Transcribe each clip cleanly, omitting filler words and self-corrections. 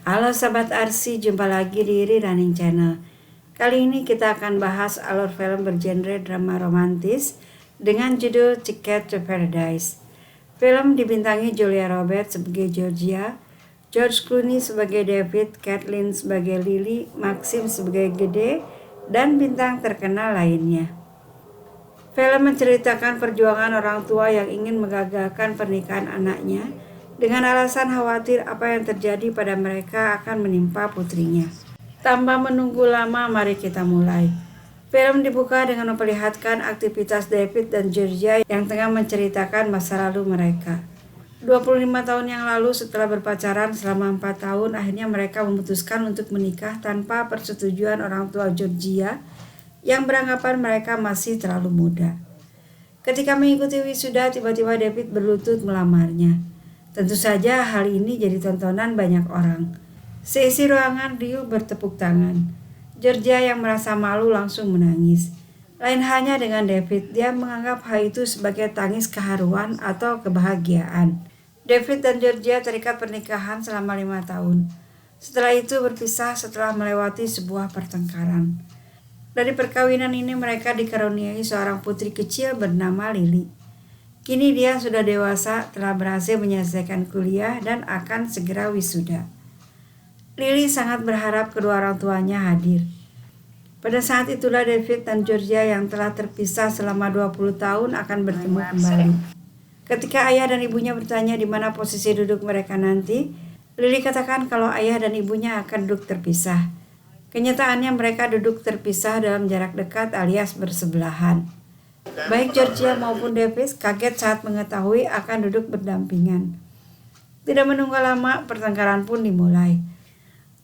Halo Sahabat Arsi, jumpa lagi di Iri Running Channel. Kali ini kita akan bahas alur film bergenre drama romantis dengan judul Ticket to Paradise. Film dibintangi Julia Roberts sebagai Georgia, George Clooney sebagai David, Kathleen sebagai Lily, Maxim sebagai Gede, dan bintang terkenal lainnya. Film menceritakan perjuangan orang tua yang ingin menggagalkan pernikahan anaknya dengan alasan khawatir apa yang terjadi pada mereka akan menimpa putrinya. Tanpa menunggu lama, mari kita mulai. Film dibuka dengan memperlihatkan aktivitas David dan Georgia yang tengah menceritakan masa lalu mereka. 25 tahun yang lalu setelah berpacaran selama 4 tahun, akhirnya mereka memutuskan untuk menikah tanpa persetujuan orang tua Georgia yang beranggapan mereka masih terlalu muda. Ketika mengikuti wisuda, tiba-tiba David berlutut melamarnya. Tentu saja hal ini jadi tontonan banyak orang. Seisi ruangan riuh bertepuk tangan. Georgia yang merasa malu langsung menangis. Lain halnya dengan David, dia menganggap hal itu sebagai tangis keharuan atau kebahagiaan. David dan Georgia terikat pernikahan selama 5 tahun. Setelah itu berpisah setelah melewati sebuah pertengkaran. Dari perkawinan ini mereka dikaruniai seorang putri kecil bernama Lily. Kini dia sudah dewasa, telah berhasil menyelesaikan kuliah dan akan segera wisuda. Lily sangat berharap kedua orang tuanya hadir. Pada saat itulah David dan Georgia yang telah terpisah selama 20 tahun akan bertemu kembali. Ketika ayah dan ibunya bertanya di mana posisi duduk mereka nanti, Lily katakan kalau ayah dan ibunya akan duduk terpisah. Kenyataannya mereka duduk terpisah dalam jarak dekat alias bersebelahan. Baik Georgia maupun David kaget saat mengetahui akan duduk berdampingan. Tidak menunggu lama, pertengkaran pun dimulai.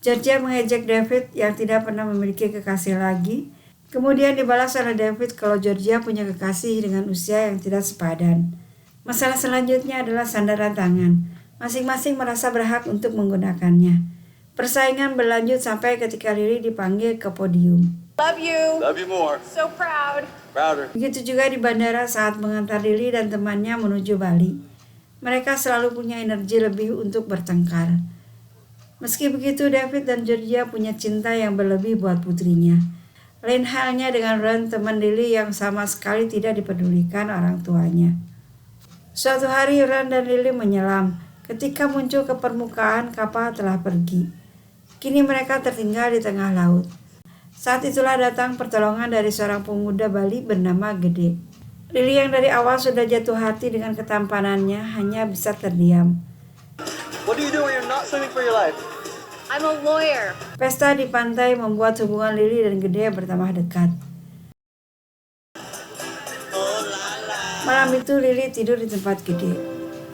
Georgia mengejek David yang tidak pernah memiliki kekasih lagi. Kemudian dibalas oleh David kalau Georgia punya kekasih dengan usia yang tidak sepadan. Masalah selanjutnya adalah sandaran tangan. Masing-masing merasa berhak untuk menggunakannya. Persaingan berlanjut sampai ketika Lily dipanggil ke podium. Love you. Love you more. So proud. Prouder. Begitu juga di bandara saat mengantar Lily dan temannya menuju Bali. Mereka selalu punya energi lebih untuk bertengkar. Meski begitu, David dan Georgia punya cinta yang berlebih buat putrinya. Lain halnya dengan Ron, teman Lily yang sama sekali tidak dipedulikan orang tuanya. Suatu hari Ron dan Lily menyelam. Ketika muncul ke permukaan, kapal telah pergi. Kini mereka tertinggal di tengah laut. Saat itulah datang pertolongan dari seorang pemuda Bali bernama Gede. Lily yang dari awal sudah jatuh hati dengan ketampanannya hanya bisa terdiam. What do you do when you're not swimming for your life? I'm a lawyer. Pesta di pantai membuat hubungan Lily dan Gede bertambah dekat. Malam itu Lily tidur di tempat Gede.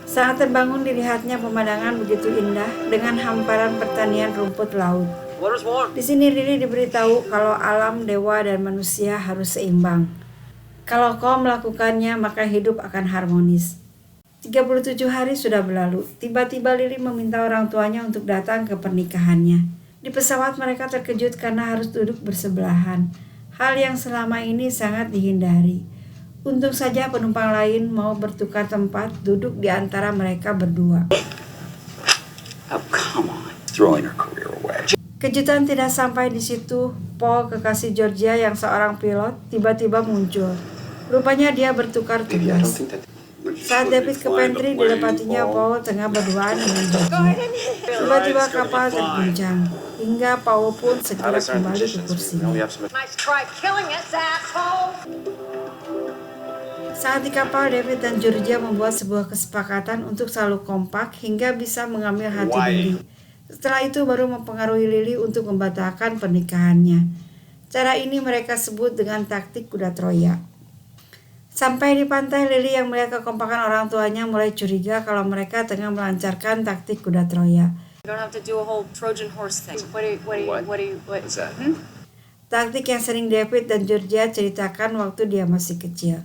Saat terbangun dilihatnya pemandangan begitu indah dengan hamparan pertanian rumput laut. Water's warm. Di sini Lily diberitahu kalau alam, dewa, dan manusia harus seimbang. Kalau kau melakukannya, maka hidup akan harmonis. 37 hari sudah berlalu. Tiba-tiba Lily meminta orang tuanya untuk datang ke pernikahannya. Di pesawat mereka terkejut karena harus duduk bersebelahan. Hal yang selama ini sangat dihindari. Untung saja penumpang lain mau bertukar tempat duduk di antara mereka berdua. Oh, come on. Throwing her career away. Kejutan tidak sampai di situ. Paul, kekasih Georgia yang seorang pilot, tiba-tiba muncul. Rupanya dia bertukar tugas. Saat David ke pantry, didapatinya Paul tengah berduaan dengan Georgia. Tiba-tiba kapal terguncang, hingga Paul pun segera kembali ke kursinya. Nice try killing us, asshole. Saat di kapal, David dan Georgia membuat sebuah kesepakatan untuk selalu kompak hingga bisa mengambil hati Lily. Setelah itu baru mempengaruhi Lily untuk membatalkan pernikahannya. Cara ini mereka sebut dengan taktik kuda Troya. Sampai di pantai, Lily yang melihat kekompakan orang tuanya mulai curiga kalau mereka tengah melancarkan taktik kuda Troya. You don't have to do a whole Trojan horse thing. What's that? Taktik yang sering David dan Georgia ceritakan waktu dia masih kecil.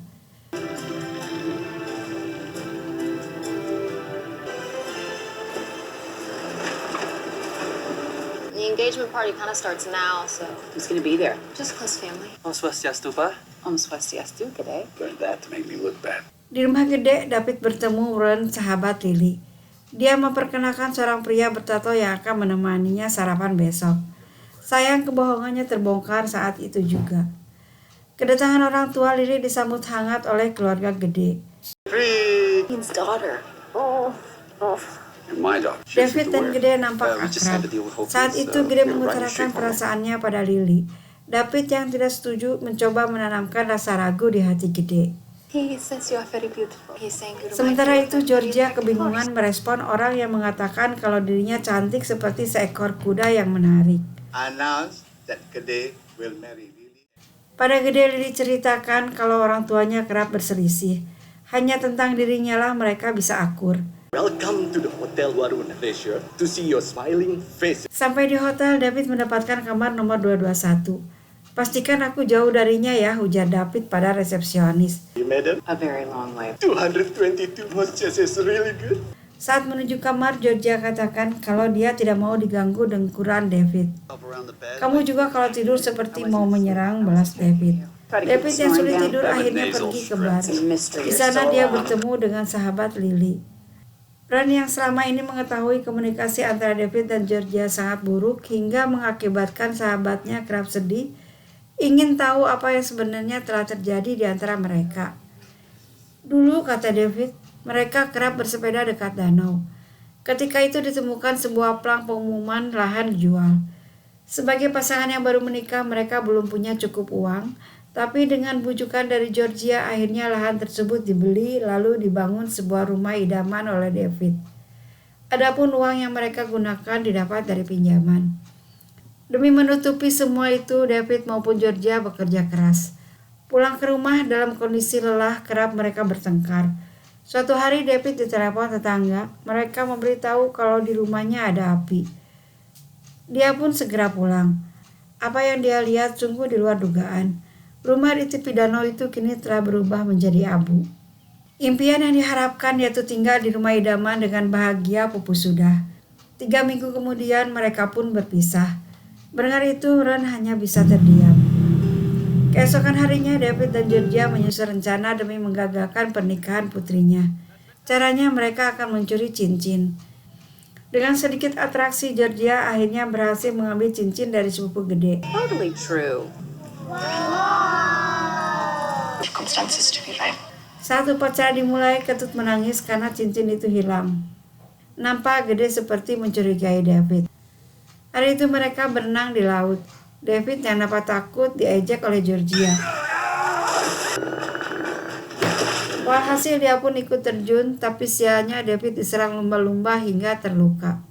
The engagement party kind of starts now, so Who's gonna be there? just close family. Om Swastiastu, Pa. Om Swastiastu, Gede. Learned that to make me look bad. Di rumah Gede, David bertemu Ron, sahabat Lily. Dia memperkenalkan seorang pria bertato yang akan menemaninya sarapan besok. Sayang kebohongannya terbongkar saat itu juga. Kedatangan orang tua Lily disambut hangat oleh keluarga gede. His daughter. And my dog. David dan Gede nampak We just had akrab. to deal with Hope. Saat It's, itu uh, Gede you know, right in mengutarakan shape. perasaannya pada Lily. David yang tidak setuju mencoba menanamkan rasa ragu di hati Gede. He says you are very beautiful. He's saying good. Sementara itu Georgia kebingungan merespon orang yang mengatakan kalau dirinya cantik seperti seekor kuda yang menarik. Announced that Gede will marry Lily. Pada Gede Lily ceritakan kalau orang tuanya kerap berselisih. Hanya tentang dirinya lah mereka bisa akur. Welcome to the Hotel Warun Leisure to see your smiling face. Sampai di hotel, David mendapatkan kamar nomor 221. Pastikan aku jauh darinya ya, ujar David pada resepsionis. Madam, A very long way. 222 was just really good. Saat menuju kamar, Georgia katakan kalau dia tidak mau diganggu dengkuran David. Kamu juga kalau tidur seperti mau menyerang, balas David. David yang sulit tidur akhirnya pergi ke bar. Di sana dia bertemu dengan sahabat Lily. Ren yang selama ini mengetahui komunikasi antara David dan Georgia sangat buruk hingga mengakibatkan sahabatnya kerap sedih, ingin tahu apa yang sebenarnya telah terjadi di antara mereka. Dulu, kata David, mereka kerap bersepeda dekat danau. Ketika itu ditemukan sebuah plang pengumuman lahan dijual. Sebagai pasangan yang baru menikah, mereka belum punya cukup uang, tapi dengan bujukan dari Georgia, akhirnya lahan tersebut dibeli lalu dibangun sebuah rumah idaman oleh David. Adapun uang yang mereka gunakan didapat dari pinjaman. Demi menutupi semua itu, David maupun Georgia bekerja keras. Pulang ke rumah dalam kondisi lelah, kerap mereka bertengkar. Suatu hari David ditelepon tetangga, mereka memberitahu kalau di rumahnya ada api. Dia pun segera pulang. Apa yang dia lihat sungguh di luar dugaan. Rumah di tepi danau itu kini telah berubah menjadi abu. Impian yang diharapkan yaitu tinggal di rumah idaman dengan bahagia pupus sudah. 3 minggu kemudian mereka pun berpisah. Mendengar itu, Ren hanya bisa terdiam. Keesokan harinya, David dan Georgia menyusun rencana demi menggagalkan pernikahan putrinya. Caranya mereka akan mencuri cincin. Dengan sedikit atraksi, Georgia akhirnya berhasil mengambil cincin dari sepupu Gede. Totally true. Circumstances to be right. Saat upacara dimulai, Ketut menangis karena cincin itu hilang. Nampak Gede seperti mencurigai David. Hari itu mereka berenang di laut. David yang nampak takut diejek oleh Georgia. Walhasil dia pun ikut terjun, tapi sialnya David diserang lumba-lumba hingga terluka.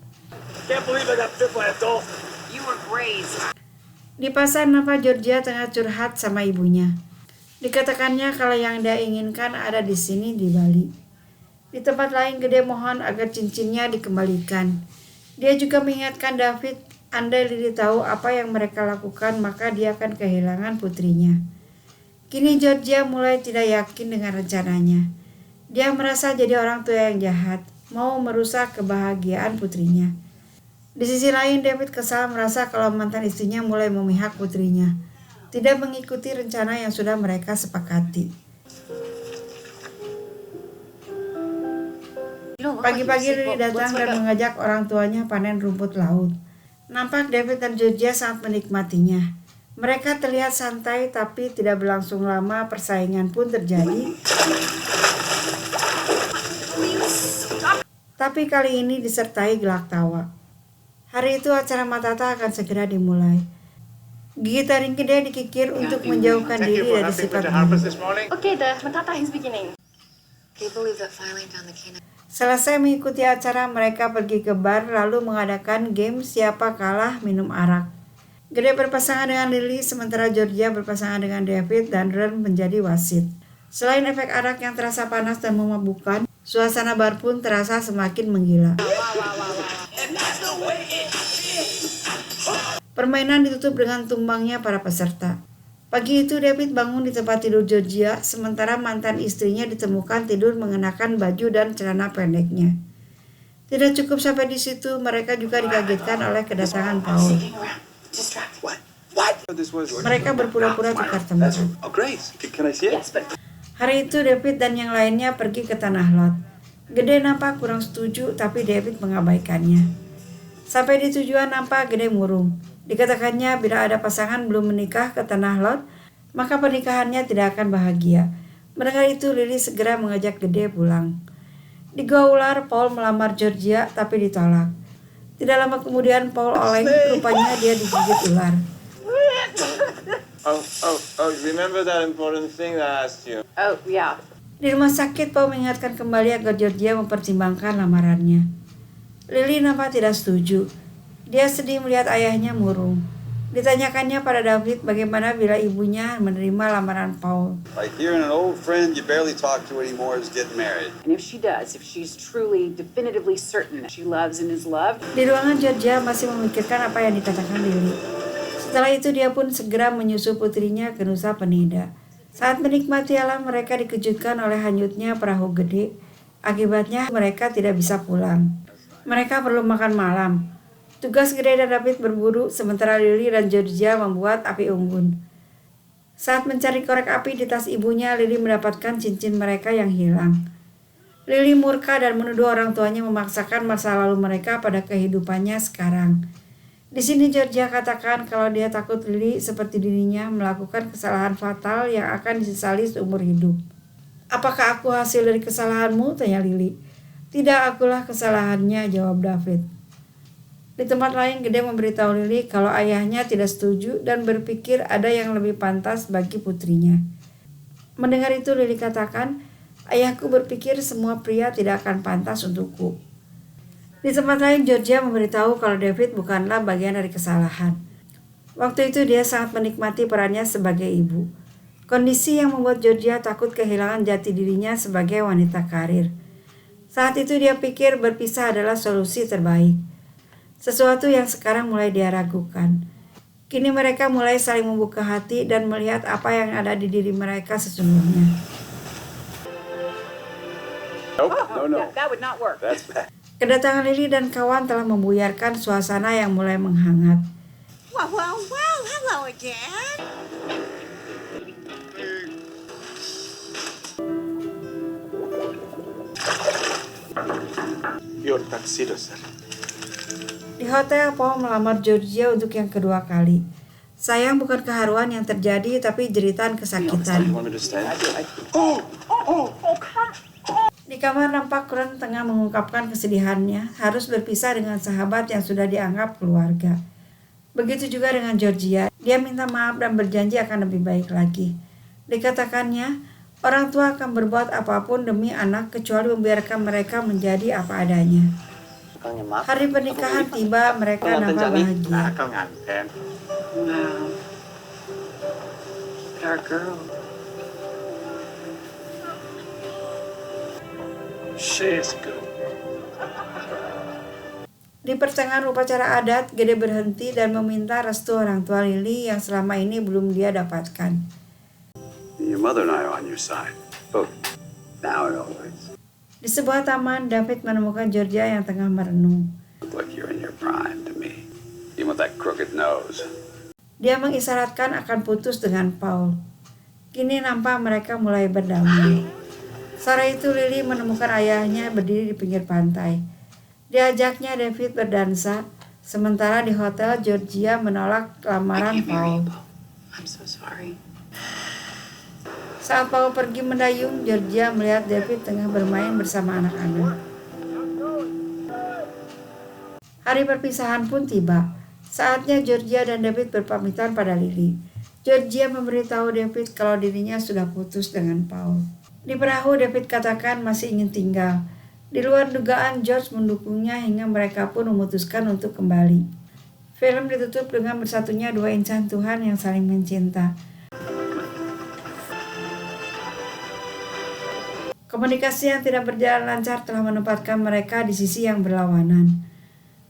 Can't believe I got bit by a dolphin. You were raised. Di pasar nampak Georgia tengah curhat sama ibunya. Dikatakannya kalau yang dia inginkan ada di sini di Bali. Di tempat lain Gede mohon agar cincinnya dikembalikan. Dia juga mengingatkan David, andai Lily tahu apa yang mereka lakukan maka dia akan kehilangan putrinya. Kini Georgia mulai tidak yakin dengan rencananya. Dia merasa jadi orang tua yang jahat, mau merusak kebahagiaan putrinya. Di sisi lain David kesal merasa kalau mantan istrinya mulai memihak putrinya, tidak mengikuti rencana yang sudah mereka sepakati. Pagi-pagi Lily datang dan mengajak orang tuanya panen rumput laut. Nampak David dan Georgia sangat menikmatinya. Mereka terlihat santai tapi tidak berlangsung lama, persaingan pun terjadi. Tapi kali ini disertai gelak tawa. Hari itu acara Matata akan segera dimulai. Gigi taring Gede dikikir untuk menjauhkan diri dari sifat buruk. this morning. Okay, the matata is beginning. Can you believe that filing down the canine? Selesai mengikuti acara, mereka pergi ke bar lalu mengadakan game siapa kalah minum arak. Gede berpasangan dengan Lily, sementara Georgia berpasangan dengan David dan Ren menjadi wasit. Selain efek arak yang terasa panas dan memabukkan, suasana bar pun terasa semakin menggila. Permainan ditutup dengan tumbangnya para peserta. Pagi itu David bangun di tempat tidur Georgia, sementara mantan istrinya ditemukan tidur mengenakan baju dan celana pendeknya. Tidak cukup sampai di situ, mereka juga dikagetkan oleh kedatangan Paul. Mereka berpura-pura tukar teman. Oh, great. Can I see it? Yes, but Hari itu David dan yang lainnya pergi ke Tanah Lot. Gede nampak kurang setuju tapi David mengabaikannya. Sampai di tujuan nampak Gede murung. Dikatakannya bila ada pasangan belum menikah ke tanah Lot, maka pernikahannya tidak akan bahagia. Mendengar itu Lily segera mengajak Gede pulang. Di Gua Ular, Paul melamar Georgia tapi ditolak. Tidak lama kemudian Paul oleng, rupanya dia digigit ular. Remember that important thing that I asked you? Oh, yeah. Di rumah sakit, Paul mengingatkan kembali agar Georgia mempertimbangkan lamarannya. Lily nampak tidak setuju. Dia sedih melihat ayahnya murung. Ditanyakannya pada David bagaimana bila ibunya menerima lamaran Paul. Like hearing an old friend you barely talk to anymore is getting married. And if she does, if she's truly, definitively certain that she loves and is loved, Di ruangan Georgia masih memikirkan apa yang dikatakan Lily. Setelah itu dia pun segera menyusul putrinya ke Nusa Penida. Saat menikmati alam, mereka dikejutkan oleh hanyutnya perahu gede. Akibatnya mereka tidak bisa pulang. Mereka perlu makan malam. Tugas Gede dan David berburu, sementara Lily dan Georgia membuat api unggun. Saat mencari korek api di tas ibunya, Lily mendapatkan cincin mereka yang hilang. Lily murka dan menuduh orang tuanya memaksakan masa lalu mereka pada kehidupannya sekarang. Di sini Georgia katakan kalau dia takut Lily seperti dirinya melakukan kesalahan fatal yang akan disesali seumur hidup. Apakah aku hasil dari kesalahanmu? Tanya Lily. Tidak, akulah kesalahannya, jawab David. Di tempat lain Gede memberitahu Lily kalau ayahnya tidak setuju dan berpikir ada yang lebih pantas bagi putrinya. Mendengar itu Lily katakan, ayahku berpikir semua pria tidak akan pantas untukku. Di tempat lain Georgia memberitahu kalau David bukanlah bagian dari kesalahan. Waktu itu dia sangat menikmati perannya sebagai ibu. Kondisi yang membuat Georgia takut kehilangan jati dirinya sebagai wanita karir. Saat itu dia pikir berpisah adalah solusi terbaik. Sesuatu yang sekarang mulai dia ragukan. Kini mereka mulai saling membuka hati dan melihat apa yang ada di diri mereka sesungguhnya. No. that would not work. That's bad. Kedatangan Lily dan kawan telah membuyarkan suasana yang mulai menghangat. Well, hello again. Your tuxedo, sir. Di hotel, Paul melamar Georgia untuk yang kedua kali. Sayang bukan keharuan yang terjadi, tapi jeritan kesakitan. You want me to stand? Di kamar nampak Ron tengah mengungkapkan kesedihannya harus berpisah dengan sahabat yang sudah dianggap keluarga. Begitu juga dengan Georgia, dia minta maaf dan berjanji akan lebih baik lagi. Dikatakannya, orang tua akan berbuat apapun demi anak kecuali membiarkan mereka menjadi apa adanya. Hari pernikahan tiba, mereka nampak bahagia. Wow. Our girl. She's good. Di pertengahan upacara adat, Gede berhenti dan meminta restu orang tua Lily yang selama ini belum dia dapatkan. Your mother and I are on your side. Both. Now and always. Di sebuah taman, David menemukan Georgia yang tengah merenung. Look like you're in your prime to me. Even with that crooked nose. Dia mengisyaratkan akan putus dengan Paul. Kini nampak mereka mulai berdamai. Sore itu Lily menemukan ayahnya berdiri di pinggir pantai. Diajaknya David berdansa, sementara di hotel Georgia menolak lamaran Paul. I'm so sorry. Saat Paul pergi mendayung, Georgia melihat David tengah bermain bersama anak-anak. Hari perpisahan pun tiba. Saatnya Georgia dan David berpamitan pada Lily. Georgia memberitahu David kalau dirinya sudah putus dengan Paul. Di perahu, David katakan masih ingin tinggal. Di luar dugaan, George mendukungnya hingga mereka pun memutuskan untuk kembali. Film ditutup dengan bersatunya dua insan Tuhan yang saling mencinta. Komunikasi yang tidak berjalan lancar telah menempatkan mereka di sisi yang berlawanan.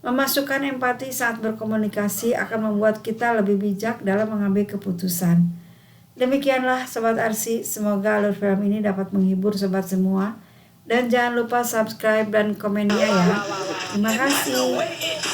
Memasukkan empati saat berkomunikasi akan membuat kita lebih bijak dalam mengambil keputusan. Demikianlah Sobat Arsi, semoga alur film ini dapat menghibur sobat semua. Dan jangan lupa subscribe dan komennya ya. Terima kasih.